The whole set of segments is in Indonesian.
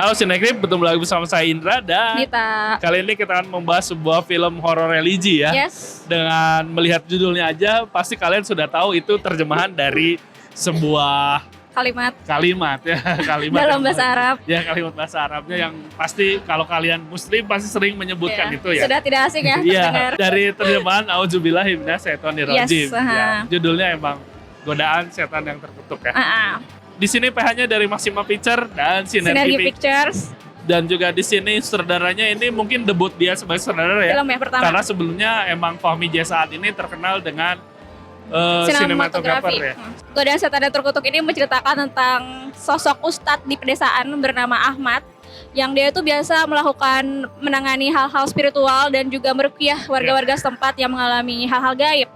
Halo Sinegrip, bertemu lagi bersama saya Indra dan Nita. kali ini kita akan membahas sebuah film horor religi ya. Yes. Dengan melihat judulnya aja pasti kalian sudah tahu itu terjemahan dari sebuah Kalimat ya, kalimat dalam bahasa Arab. Ya, kalimat bahasa Arabnya yang pasti kalau kalian muslim pasti sering menyebutkan itu ya. Sudah tidak asing ya Iya, terdengar. dari terjemahan Auzubillahi minasyaitonirrajim. Yes, Ya, judulnya emang Godaan Setan yang Terkutuk ya. Di sini PH-nya dari Maxima Picture dan Synergy Pictures. Dan juga di sini sutradaranya ini mungkin debut dia sebagai sutradara ya. Film yang pertama. Karena sebelumnya emang Fahmi J saat ini terkenal dengan sinematografer ya. Godaan Setan yang Terkutuk ini menceritakan tentang sosok ustadz di pedesaan bernama Ahmad yang dia itu biasa melakukan menangani hal-hal spiritual dan juga meruqyah warga-warga setempat yang mengalami hal-hal gaib.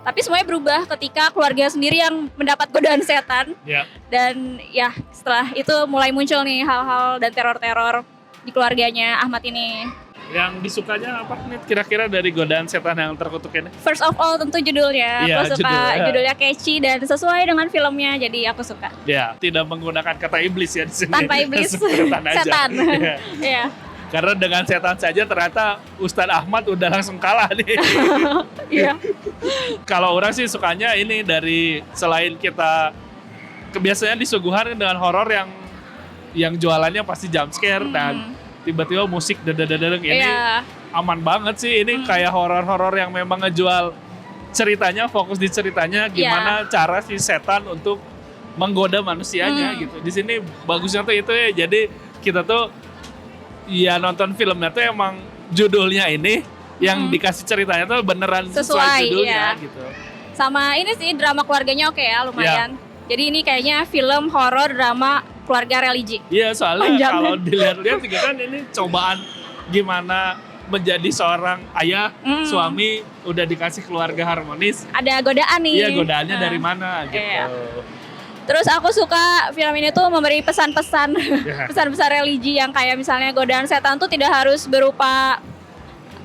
Tapi semuanya berubah ketika keluarga sendiri yang mendapat godaan setan. Ya. Dan ya setelah itu mulai muncul nih hal-hal dan teror-teror di keluarganya Ahmad ini. Yang disukanya apa nih kira-kira dari Godaan Setan yang Terkutuk ini? First of all tentu judulnya. Iya, Aku suka judulnya catchy dan sesuai dengan filmnya, jadi aku suka. Ya, tidak menggunakan kata iblis ya di sini. Tanpa iblis, setan aja. setan. Iya. Iya. Karena dengan setan saja ternyata Ustadz Ahmad udah langsung kalah nih. Iya. Kalau orang sih sukanya ini dari selain kita kebiasaannya disuguhan dengan horor yang jualannya pasti jump scare dan tiba-tiba musik dadadadadeng ini aman banget sih. Ini kayak horor-horor yang memang ngejual ceritanya, fokus di ceritanya gimana cara si setan untuk menggoda manusianya gitu. Di sini bagusnya tuh itu ya. Jadi kita tuh ya nonton filmnya tuh emang judulnya ini yang dikasih ceritanya tuh beneran sesuai judulnya gitu. Sama ini sih drama keluarganya oke ya, lumayan. Jadi ini kayaknya film horor drama keluarga religi. Iya, soalnya kalau dilihat-lihat juga kan ini cobaan gimana menjadi seorang ayah, suami, udah dikasih keluarga harmonis. Ada godaan nih. Iya, godaannya dari mana gitu. Iya. Terus aku suka film ini tuh memberi pesan-pesan, pesan-pesan religi yang kayak misalnya godaan setan tuh tidak harus berupa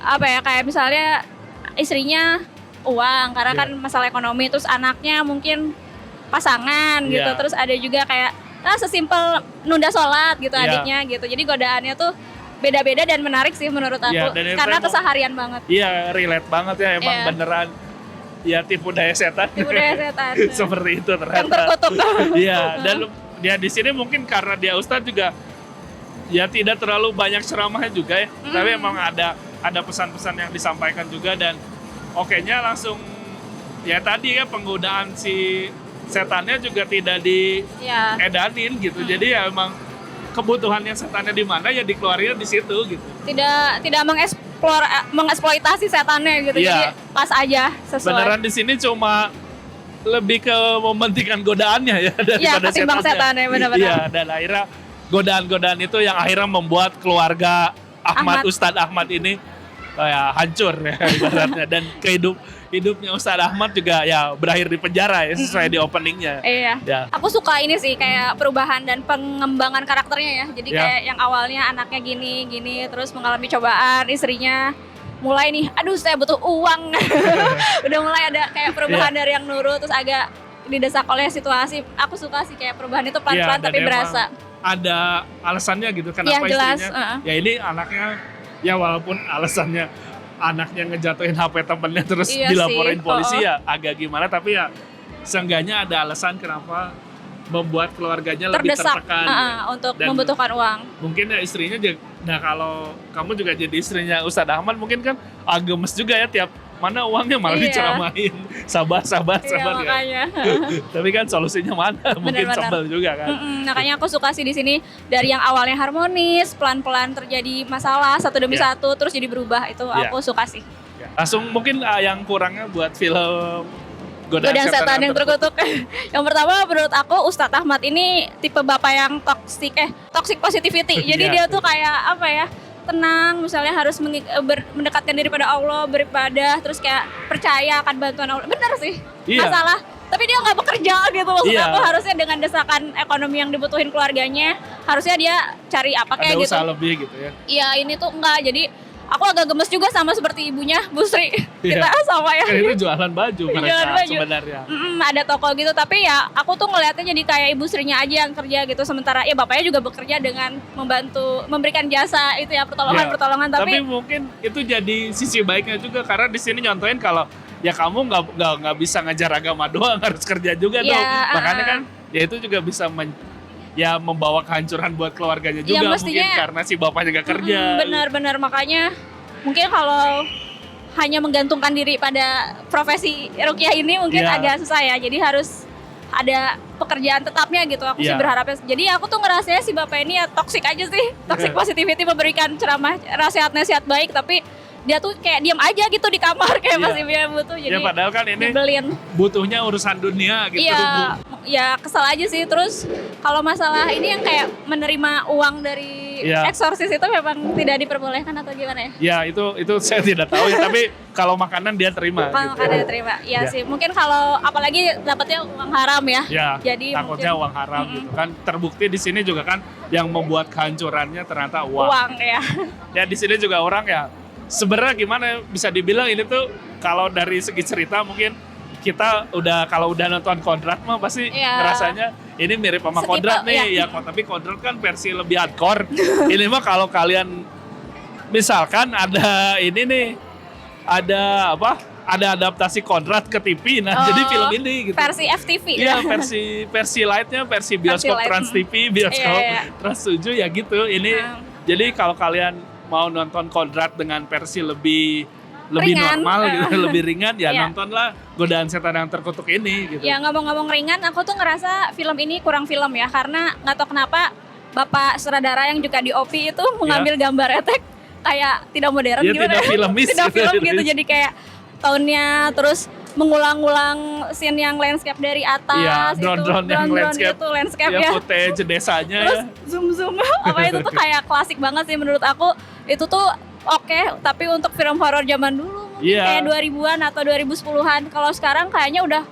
apa ya, kayak misalnya istrinya uang karena kan masalah ekonomi, terus anaknya mungkin pasangan gitu, terus ada juga kayak sesimpel nunda sholat gitu adiknya gitu. Jadi godaannya tuh beda-beda dan menarik sih menurut aku karena keseharian banget. Iya, relate banget ya emang beneran. Ya tipu daya setan. Tipu daya setan. Seperti itu ternyata. Yang terkutuk. Iya, dan dia di sini mungkin karena dia ustadz juga ya tidak terlalu banyak ceramahnya juga ya. Tapi emang ada pesan-pesan yang disampaikan juga dan okenya langsung ya tadi ya penggunaan si setannya juga tidak diedanin gitu. Jadi ya emang kebutuhannya setannya di mana ya dikeluarin di situ gitu. Tidak mengeksploitasi setannya gitu. Jadi pas aja sesuai. Beneran di sini cuma lebih ke mementingkan godaannya ya daripada setannya benar-benar. Iya, dan akhirnya godaan-godaan itu yang akhirnya membuat keluarga Ustadz Ahmad ini ya hancur ya ibaratnya dan hidupnya Ustadz Ahmad juga ya berakhir di penjara ya sesuai di openingnya. Iya. Ya. Aku suka ini sih kayak perubahan dan pengembangan karakternya ya. Jadi kayak yang awalnya anaknya gini terus mengalami cobaan, istrinya mulai nih, aduh saya butuh uang. Udah mulai ada kayak perubahan dari yang nurut terus agak didesak oleh situasi. Aku suka sih kayak perubahan itu pelan-pelan tapi berasa. Ada alasannya gitu kenapa jelas, istrinya. Ya ini anaknya ya walaupun alasannya anaknya ngejatuhin HP temennya terus dilaporin polisi ya agak gimana tapi ya seenggaknya ada alasan kenapa membuat keluarganya lebih tertekan untuk membutuhkan uang. Mungkin ya istrinya juga, nah kalau kamu juga jadi istrinya Ustadz Ahmad mungkin kan gemes juga ya tiap mana uangnya malah diceramahin sabar makanya. Tapi kan solusinya mana mungkin sebel juga kan. Makanya aku suka sih di sini dari yang awalnya harmonis pelan-pelan terjadi masalah satu demi satu terus jadi berubah itu aku suka sih. Langsung mungkin yang kurangnya buat film Godaan Setan yang Terkutuk. Yang pertama menurut aku Ustadz Ahmad ini tipe bapak yang toxic positivity. Jadi dia tuh kayak apa ya, tenang, misalnya harus mendekatkan diri pada Allah, beribadah, terus kayak percaya akan bantuan Allah. Bener sih, masalah. Tapi dia nggak bekerja gitu maksud aku. Harusnya dengan desakan ekonomi yang dibutuhin keluarganya, harusnya dia cari apa kayak gitu. Ada usaha lebih gitu ya. Iya, ini tuh enggak. Jadi aku agak gemes juga sama seperti ibunya Bu Sri. Iya. Kita sama ya. Kan itu jualan baju mereka Jualan baju. sebenarnya. Ada toko gitu, tapi ya aku tuh ngeliatnya jadi kayak ibu Srinya aja yang kerja gitu, sementara ya bapaknya juga bekerja dengan membantu memberikan jasa itu ya, pertolongan. Tapi mungkin itu jadi sisi baiknya juga, karena di sini nyontoin kalau ya kamu nggak bisa ngajar agama doang, harus kerja juga dong. Makanya kan ya itu juga bisa membawa kehancuran buat keluarganya juga, ya, mestinya, mungkin karena si bapaknya gak kerja. Benar-benar, makanya mungkin kalau hanya menggantungkan diri pada profesi ruqyah ini mungkin agak susah ya. Jadi harus ada pekerjaan tetapnya gitu. Aku sih berharapnya. Jadi aku tuh ngerasanya si bapak ini ya toxic aja sih. Toxic positivity, memberikan ceramah, nasihat baik, tapi dia tuh kayak diam aja gitu di kamar kayak masih butuh. Jadi ya padahal kan ini nyebelin. Butuhnya urusan dunia gitu. Iya, ya kesel aja sih. Terus kalau masalah ini yang kayak menerima uang dari eksorsis itu memang tidak diperbolehkan atau gimana ya? Ya itu saya tidak tahu ya, tapi kalau makanan dia terima. Kalau makanan dia terima, ya sih. Mungkin kalau apalagi dapatnya uang haram ya. Ya, jadi takutnya uang haram gitu kan. Terbukti di sini juga kan yang membuat kehancurannya ternyata uang. Uang ya. Ya di sini juga orang ya. Sebenarnya gimana bisa dibilang ini tuh kalau dari segi cerita mungkin kita kalau udah nonton Kodrat mah pasti ngerasanya ini mirip sama Kodrat nih ya, tapi Kodrat kan versi lebih hardcore. Ini mah kalau kalian misalkan ada ini nih, ada adaptasi Kodrat ke TV, jadi film ini gitu. Versi FTV. Iya, versi lightnya, versi bioskop Trans TV, bioskop Trans 7 ya gitu. Ini jadi kalau kalian mau nonton Kodrat dengan versi lebih ringan, normal gitu, lebih ringan ya nontonlah Godaan Setan yang Terkutuk ini gitu. Ya ngomong-ngomong ringan, aku tuh ngerasa film ini kurang film ya, karena nggak tahu kenapa Bapak sutradara yang juga di OP itu mengambil gambar etek kayak tidak modern gimana tidak filmis tidak film gitu, jadi kayak tahunnya terus mengulang-ulang scene yang landscape dari atas, drone yang landscape ya, footage desanya terus zoom apa itu tuh kayak klasik banget sih menurut aku. Itu tuh oke, tapi untuk film horor zaman dulu mungkin kayak 2000-an atau 2010-an. Kalau sekarang kayaknya udah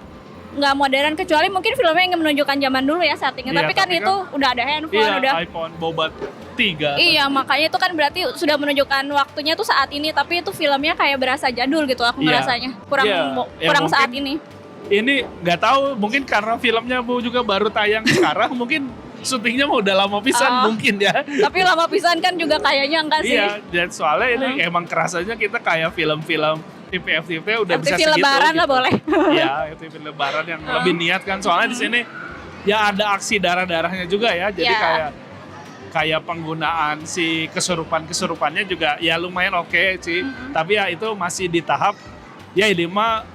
nggak modern, kecuali mungkin filmnya ingin menunjukkan zaman dulu ya settingnya. Tapi kan itu udah ada handphone, udah iPhone Bobat 3. Iya, makanya itu kan berarti sudah menunjukkan waktunya tuh saat ini, tapi itu filmnya kayak berasa jadul gitu aku ngerasanya. Kurang saat ini. Ini nggak tahu, mungkin karena filmnya juga baru tayang sekarang, mungkin syutingnya mau udah lama pisan mungkin ya. Tapi lama pisan kan juga kayaknya enggak sih. Iya, dan soalnya ini emang kerasanya kita kayak film-film FTV udah bisa segitu. Lebaran gitu. Lah boleh. Iya, FTV Lebaran yang lebih niat kan. Soalnya di sini ya ada aksi darah-darahnya juga ya. Jadi kayak penggunaan si kesurupannya juga ya lumayan oke sih. Tapi ya itu masih di tahap ya ini mah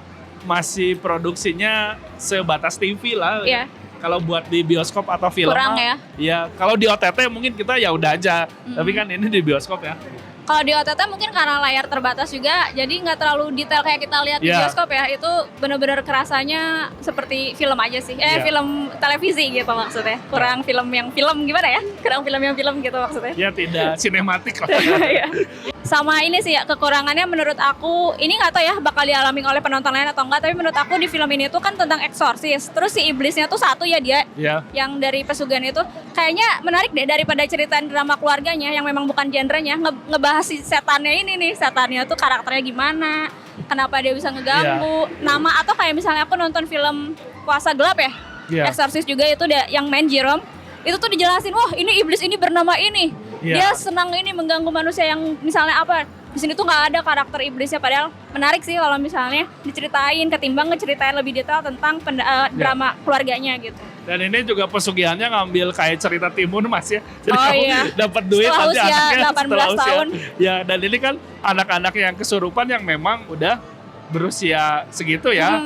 masih produksinya sebatas TV lah. Iya. Kalau buat di bioskop atau film kurang ya. Ya, kalau di OTT mungkin kita ya udah aja. Tapi kan ini di bioskop ya. Kalau di OTT mungkin karena layar terbatas juga, jadi nggak terlalu detail kayak kita lihat di bioskop ya. Itu benar-benar kerasanya seperti film aja sih. Film televisi gitu maksudnya. Kurang film gimana ya? Kurang film gitu maksudnya. Ya tidak sinematik lah. Sama ini sih ya, kekurangannya menurut aku, ini nggak tahu ya bakal dialami oleh penonton lain atau enggak, tapi menurut aku di film ini tuh kan tentang eksorsis. Terus si iblisnya tuh satu ya dia, yang dari pesugihan itu. Kayaknya menarik deh daripada ceritaan drama keluarganya yang memang bukan genrenya, ngebahas si setannya ini nih, setannya tuh karakternya gimana, kenapa dia bisa ngeganggu, nama, atau kayak misalnya aku nonton film Kuasa Gelap ya, eksorsis juga itu yang main Jerome. Itu tuh dijelasin, wah ini iblis ini bernama ini. Dia senang ini mengganggu manusia yang misalnya apa. Di sini tuh nggak ada karakter iblisnya, padahal menarik sih kalau misalnya diceritain ketimbang ngeceritain lebih detail tentang drama keluarganya gitu. Dan ini juga pesugihannya ngambil kayak cerita Timun Mas ya. Jadi kamu dapat duit nanti anaknya 18 tahun. Ya, dan ini kan anak-anak yang kesurupan yang memang udah berusia segitu ya.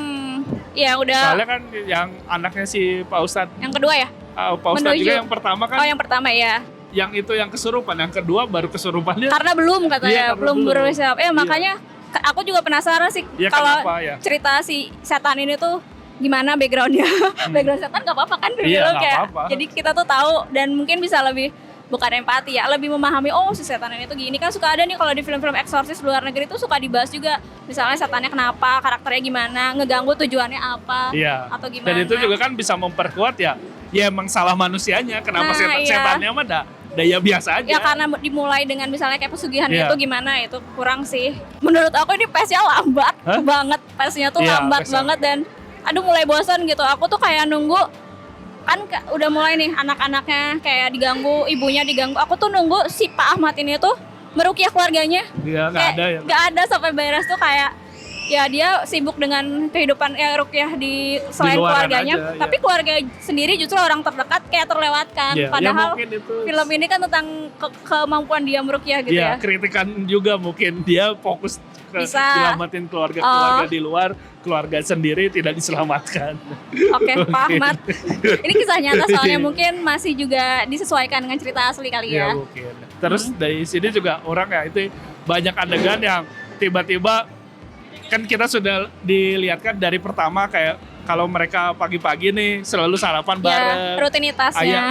Iya udah. Soalnya kan yang anaknya si Pak Ustadz. Yang kedua ya? Pak Ustadz juga yang pertama kan. Oh yang pertama ya. Yang itu yang kesurupan, yang kedua baru kesurupannya. Karena belum katanya, belum berusia. Makanya aku juga penasaran sih kalau cerita si setan ini tuh gimana backgroundnya. Background setan gak apa-apa kan di film kayak. Jadi kita tuh tahu dan mungkin bisa lebih bukan empati ya, lebih memahami si setan ini tuh gini. Kan suka ada nih kalau di film-film eksorsis luar negeri tuh suka dibahas juga. Misalnya setannya kenapa, karakternya gimana, ngeganggu tujuannya apa, atau gimana. Dan itu juga kan bisa memperkuat ya emang salah manusianya. Kenapa setannya mah daya biasa aja. Ya karena dimulai dengan misalnya kayak pesugihan Iya. itu gimana itu kurang sih. Menurut aku ini pace-nya lambat banget. Pace-nya tuh Iya, lambat pace-nya. banget dan aduh mulai bosan gitu. Aku tuh kayak nunggu kan udah mulai nih anak-anaknya kayak diganggu, ibunya diganggu. Aku tuh nunggu si Pak Ahmad ini tuh meruqyah keluarganya. Iya, nggak Kayak ada ya. nggak ada sampai beres tuh kayak ya dia sibuk dengan kehidupan ruqyah di selain luaran keluarganya, aja, ya. tapi keluarga sendiri justru orang terdekat kayak terlewatkan. Iya, Padahal mungkin itu. film ini kan tentang kemampuan dia meruqyah gitu Iya, ya. kritikan juga mungkin dia fokus ke Bisa. selamatin keluarga di luar, keluarga sendiri tidak diselamatkan. Oke, Pak Ahmad. Ini kisah nyata soalnya mungkin masih juga disesuaikan dengan cerita asli kali Iya, ya. mungkin. Terus dari sini juga orang ya itu banyak adegan yang tiba-tiba kan kita sudah dilihatkan dari pertama kayak kalau mereka pagi-pagi nih selalu sarapan bareng. Ya, rutinitasnya.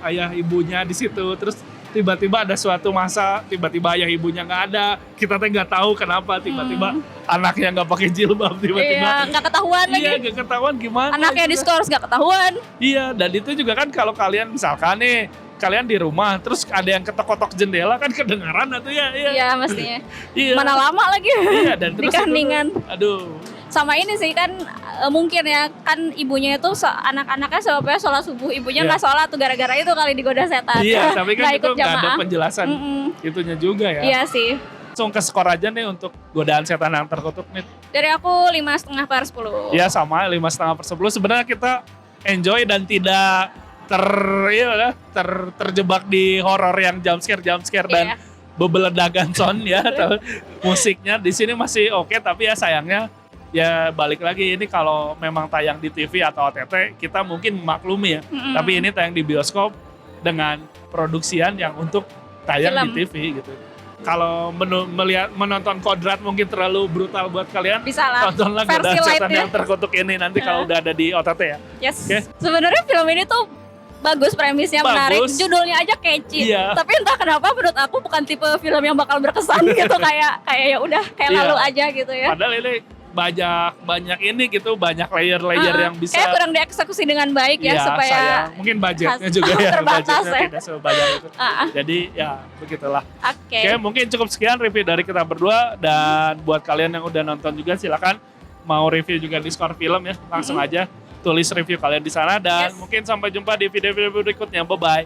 Ayah ibunya di situ, terus tiba-tiba ada suatu masa tiba-tiba ayah ibunya nggak ada, kita tuh nggak tahu kenapa tiba-tiba anaknya nggak pakai jilbab tiba-tiba. Iya, nggak ketahuan lagi. Iya, nggak ketahuan gimana. Anaknya gitu. diskors nggak ketahuan. Iya, dan itu juga kan kalau kalian misalkan nih kalian di rumah terus ada yang ketok-ketok jendela kan kedengaran atau ya. Iya, mestinya. Iya. Mana lama lagi. Iya, dan Di terus itu- keheningan. aduh. Sama ini sih kan mungkin ya kan ibunya itu anak-anaknya sebabnya sholat subuh, ibunya Iya. nggak sholat tuh gara-gara itu kali digoda setan. Iya, tapi kan Nggak itu ikut nggak ada jamaah. penjelasan itunya juga ya. Iya sih. Langsung ke skor aja nih untuk godaan setan yang terkutuk nih. Dari aku 5,5/10. Ya sama 5,5/10. Sebenarnya kita enjoy dan tidak terjebak di horor yang jump scare dan Iya. bebeledagan sound ya. Atau musiknya di sini masih oke, tapi ya sayangnya ya balik lagi ini kalau memang tayang di TV atau OTT kita mungkin maklumi ya. Tapi ini tayang di bioskop dengan produksian yang untuk tayang Film. di TV gitu. Kalau menonton Kodrat mungkin terlalu brutal buat kalian, Bisa lah. tontonlah Versi Godaan Setan light-nya. yang terkutuk ini nanti kalau udah ada di OTT ya. Yes. Oke. Sebenarnya film ini tuh bagus premisnya, menarik, Bagus. judulnya aja catchy. Iya. Tapi entah kenapa menurut aku bukan tipe film yang bakal berkesan gitu kayak ya udah kayak Iya. lalu aja gitu ya. Padahal ini banyak ini gitu, banyak layer-layer yang bisa. Kayak kurang dieksekusi dengan baik ya, Iya, supaya sayang. Mungkin budgetnya juga ya, terbatas budgetnya ya. tidak sebanyak itu. Ah, Jadi ya begitulah. Oke. Oke, mungkin cukup sekian review dari kita berdua, dan buat kalian yang udah nonton juga silakan mau review juga di Skor Film ya, langsung aja tulis review kalian di sana, dan Yes. mungkin sampai jumpa di video-video berikutnya. Bye bye.